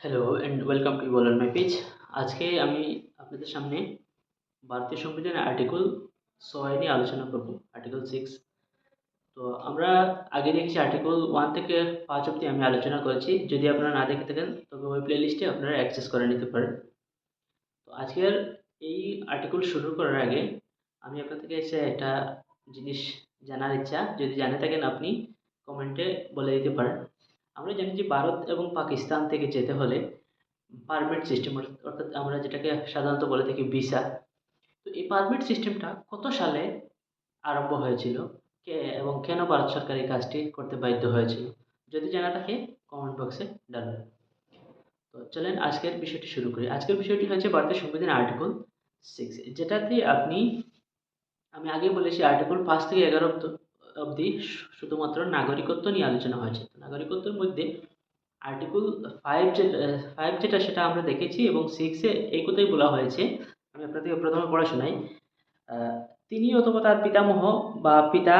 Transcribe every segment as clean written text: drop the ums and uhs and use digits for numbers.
Hello and welcome to বলার my page. আজকে আমি আপনাদের সামনে ভারতীয় সংবিধানের আর্টিকেল ৬ নিয়ে আলোচনা করব। আর্টিকেল 6। তো আমরা আগে দেখেছি আর্টিকেল 1 থেকে 5 অব্দি আমি আলোচনা করেছি। যদি আপনারা না দেখে থাকেন তবে ওই প্লেলিস্টে আপনারা অ্যাক্সেস করে নিতে পারেন। তো আজকের এই আর্টিকেল শুরু করার আগে আমি আপনার থেকে এসে একটা জিনিস জানার ইচ্ছা, যদি জানে থাকেন আপনি কমেন্টে বলে দিতে পারেন। আমরা জানি যে ভারত এবং পাকিস্তান থেকে যেতে হলে পারমিট সিস্টেম, অর্থাৎ আমরা যেটাকে সাধারণত বলে থাকি ভিসা। তো এই পারমিট সিস্টেমটা কত সালে আরম্ভ হয়েছিল, কে এবং কেন ভারত সরকার এই কাজটি করতে বাধ্য হয়েছিল? যদি জানা থাকে কমেন্ট বক্সে জানাবেন। তো চলেন আজকের বিষয়টি শুরু করি। আজকের বিষয়টি হচ্ছে ভারতের সংবিধান আর্টিকেল 6, যেটাতে আমি আগেই বলেছি আর্টিকেল 5 থেকে 11 অব্দি শুধুমাত্র নাগরিকত্ব নিয়ে আলোচনা হয়েছে। তো নাগরিকত্বের মধ্যে আর্টিকেল 5 যেটা সেটা আমরা দেখেছি, এবং 6 এ এই কথাই বলা হয়েছে। আমি আপনাদেরকে প্রথমে পড়ে শোনাই। আ তিনি অথবা তার পিতামহ বা পিতা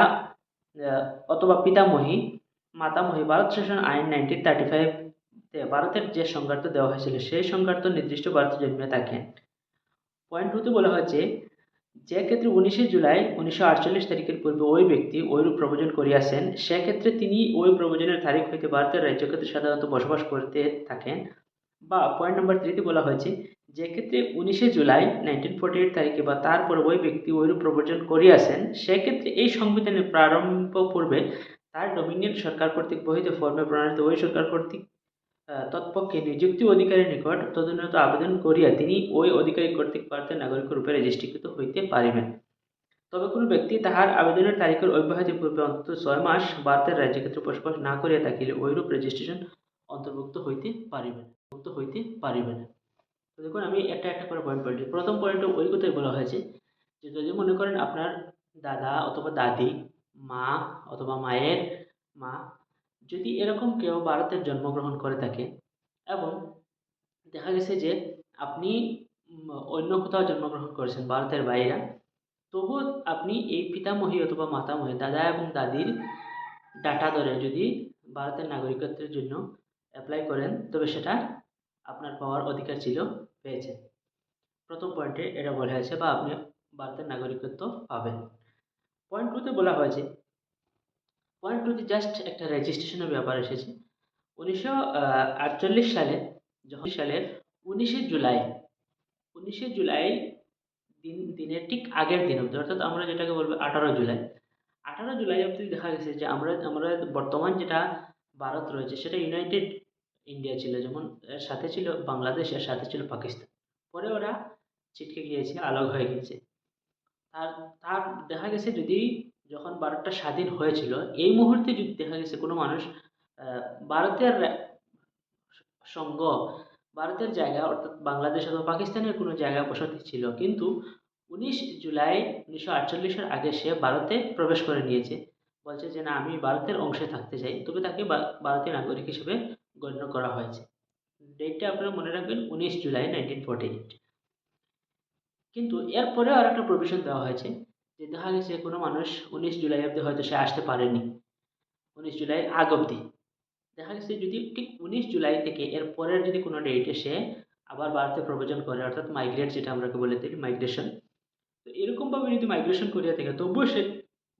আ অথবা পিতামহী, মাতামহী ভারত শাসন আইন 1935 তে ভারতের যে সংজ্ঞার্থ দেওয়া হয়েছিল সেই সংজ্ঞার্থ নির্দিষ্ট ভারতে জন্মে থাকেন। পয়েন্ট 2 তে বলা হয়েছে, যে ক্ষেত্রে 19শে জুলাই 1948 তারিখের পূর্বে ওই ব্যক্তি ঐরূপ প্রব্রজন করিয়াছেন, সেক্ষেত্রে তিনি ওই প্রব্রজনের তারিখ হইতে ভারতের রাজ্যক্ষেত্রে সাধারণত বসবাস করতে থাকেন। বা পয়েন্ট নাম্বার 3 তে বলা হয়েছে, যে ক্ষেত্রে 19শে জুলাই 1948 তারিখে বা তারপরে ওই ব্যক্তি ঐরূপ প্রব্রজন করিয়াছেন, সেক্ষেত্রে এই সংবিধানের প্রারম্ভ পূর্বে তার ডোমিনিয়ন সরকার কর্তৃক বহিত ফর্মে প্রণীত ওই সরকার কর্তৃক তৎপক্ষে নিযুক্তি অধিকারীর নিকট তদনুরূপ আবেদন করিয়া তিনি ওই অধিকারী কর্তৃক ভারতের নাগরিকরূপে রেজিষ্ট্রিকৃত হইতে পারিবেন। তবে কোনো ব্যক্তি তাহার আবেদনের তারিখের অব্যাহতি পূর্বে অন্তত ৬ মাস ভারতের রাজ্যক্ষেত্রে বসবাস না করিয়া থাকিলে ঐরূপ রেজিস্ট্রেশন অন্তর্ভুক্ত হইতে পারিবে না। তো দেখুন আমি একটা একটা করে পয়েন্ট বলছি। প্রথম পয়েন্টে ওই কথাই বলা হয়েছে যে যদি মনে করেন আপনার দাদা অথবা দাদি, মা অথবা মায়ের মা, যদি এরকম কেউ ভারতে জন্মগ্রহণ করে থাকে এবং দেখা গেছে যে আপনি অন্য কোথাও জন্মগ্রহণ করেছেন ভারতের বাইরে, তবুও আপনি এই পিতামহী অথবা মাতামহী, দাদা এবং দাদির ডাটা ধরে যদি ভারতের নাগরিকত্বের জন্য অ্যাপ্লাই করেন, তবে সেটা আপনার পাওয়ার অধিকার ছিল, পেয়েছেন। প্রথম পয়েন্টে এটা বলা হয়েছে, বা আপনি ভারতের নাগরিকত্ব পাবেন। পয়েন্ট 2 তে বলা হয়েছে, পয়েন্ট 2 তে জাস্ট একটা রেজিস্ট্রেশনের ব্যাপার এসেছে। 1948 সালে, সালের 19শে জুলাই 19শে জুলাই দিনের ঠিক আগের দিন অবধি, অর্থাৎ আমরা যেটাকে বলবো 18 জুলাই। 18 জুলাই অবধি দেখা গেছে যে আমরা আমরা বর্তমান যেটা ভারত রয়েছে সেটা ইউনাইটেড ইন্ডিয়া ছিল। যেমন এর সাথে ছিল বাংলাদেশ, এর সাথে ছিল পাকিস্তান। পরে ওরা ছিটকে গিয়েছে, আলাদা হয়ে গিয়েছে। আর তার দেখা গেছে যদি যখন ভারতটা স্বাধীন হয়েছিল, এই মুহূর্তে যদি দেখা গেছে কোনো মানুষ আ ভারতের সঙ্গ ভারতের জায়গা, অর্থাৎ বাংলাদেশ অথবা পাকিস্তানের কোনো জায়গায় বসতি ছিল। কিন্তু ১৯ জুলাই ১৯৪৮ এর আগে সে ভারতে প্রবেশ করে নিয়েছে। বলছে যে, "না, আমি ভারতের অংশে থাকতে চাই।" তবে তাকে ভারতীয় নাগরিক হিসেবে গণ্য করা হয়েছে। ডেটটা আপনারা মনে রাখবেন, ১৯ জুলাই 1948। কিন্তু এরপরেও আরেকটা প্রভিশন দেওয়া হয়েছে যে, দেখা গেছে কোনো মানুষ ১৯ জুলাই অব্দি হয়তো সে আসতে পারেনি। ১৯ জুলাইয়ের আগ অব্দি। দেখা গেছে যদি ঠিক ১৯ জুলাই থেকে এর পরের যদি কোনো ডেটে সে আবার ভারতে প্রব্রজন করে, অর্থাৎ মাইগ্রেট যেটা আমরা বলে থাকি মাইগ্রেশন। তো এরকমভাবে যদি মাইগ্রেশন করিয়া থাকে তবুও সে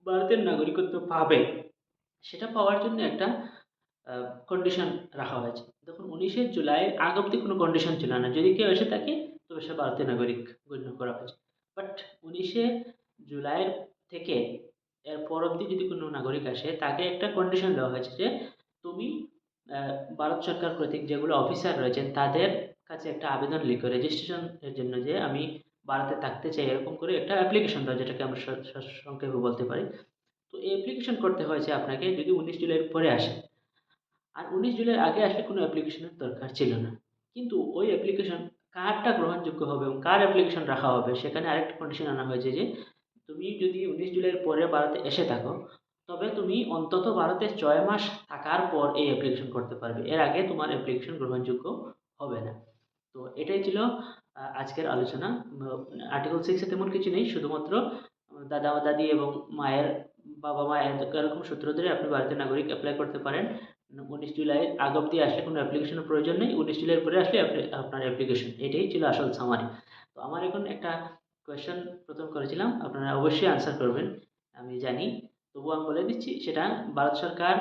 ভারতের নাগরিকত্ব পাবে। সেটা পাওয়ার জন্য একটা আ কন্ডিশন রাখা হয়েছে। দেখুন ১৯শে জুলাইয়ের আগ অব্দি কোনো কন্ডিশন ছিল না। যদি কেউ এসে থাকে তবে সে ভারতীয় নাগরিক গণ্য করা হয়েছে। বাট ১৯শে জুলাইয়ের থেকে এর পর অব্দি যদি কোনো নাগরিক আসে তাকে একটা কন্ডিশন দেওয়া হয়েছে যে তুমি আ ভারত সরকার কর্তৃক যেগুলো অফিসার রয়েছেন তাদের কাছে একটা আবেদন লিখো রেজিস্ট্রেশন এর জন্য, যে আমি ভারতে থাকতে চাই, এরকম করে একটা অ্যাপ্লিকেশন দেওয়া, যেটাকে আমরা সংক্ষেপে বলতে পারি। তো এই অ্যাপ্লিকেশন করতে হয়েছে আপনাকে যদি ১৯ জুলাইয়ের পরে আসেন। আর ১৯ জুলাইয়ের আগে আসলে কোনো অ্যাপ্লিকেশনের দরকার ছিল না। কিন্তু ওই অ্যাপ্লিকেশন কারটা গ্রহণযোগ্য হবে এবং কার অ্যাপ্লিকেশন রাখা হবে, সেখানে আরেকটা কন্ডিশন আনা হয়েছে যে, তুমি যদি ১৯ জুলাইয়ের পরে ভারতে এসে থাকো, তবে তুমি অন্তত ভারতে ৬ মাস থাকার পর এই অ্যাপ্লিকেশন করতে পারবে। এর আগে তোমার অ্যাপ্লিকেশন গ্রহণযোগ্য হবে না। তো এটাই ছিল আজকের আলোচনা। আর্টিকেল 6 এ তেমন কিছু নেই। শুধুমাত্র দাদা-দাদি এবং মায়ের বাবা-মা এরকম সূত্র ধরে আপনি ভারতীয় নাগরিক এপ্লাই করতে পারেন। 19 জুলাইয়ের আগ অব্দি আসলে কোনো অ্যাপ্লিকেশনের প্রয়োজন নেই। 19 জুলাইয়ের পরে আসলে আপনার অ্যাপ্লিকেশন। এটাই ছিল আসল সামারি। তো আমার এখন একটা কোয়েশ্চেন ১ম করেছিলাম। আপনারা অবশ্যই আনসার করবেন। আমি জানি। তবুও আমি বলে দিচ্ছি সেটা ভারত সরকার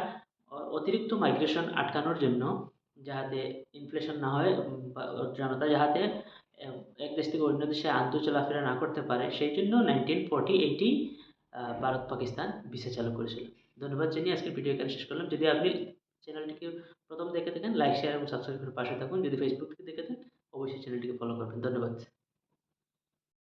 অতিরিক্ত মাইগ্রেশন আটকানোর জন্য যাহাতে ইনফ্লেশন না হয় বা জনতা যাহাতে এক দেশ থেকে অন্য দেশে চলাফেরা না করতে পারে সেই জন্য 1948 এই ভারত পাকিস্তান ভিসা চালু করেছিল। ধন্যবাদ জানিয়ে আজকের ভিডিও এখানে শেষ করলাম। যদি আপনি চ্যানেলটিকে প্রথম দেখে থাকেন লাইক, শেয়ার এবং সাবস্ক্রাইব করে পাশে থাকুন। যদি ফেসবুক থেকে দেখে থাকেন অবশ্যই চ্যানেলটিকে ফলো করবেন। ধন্যবাদ।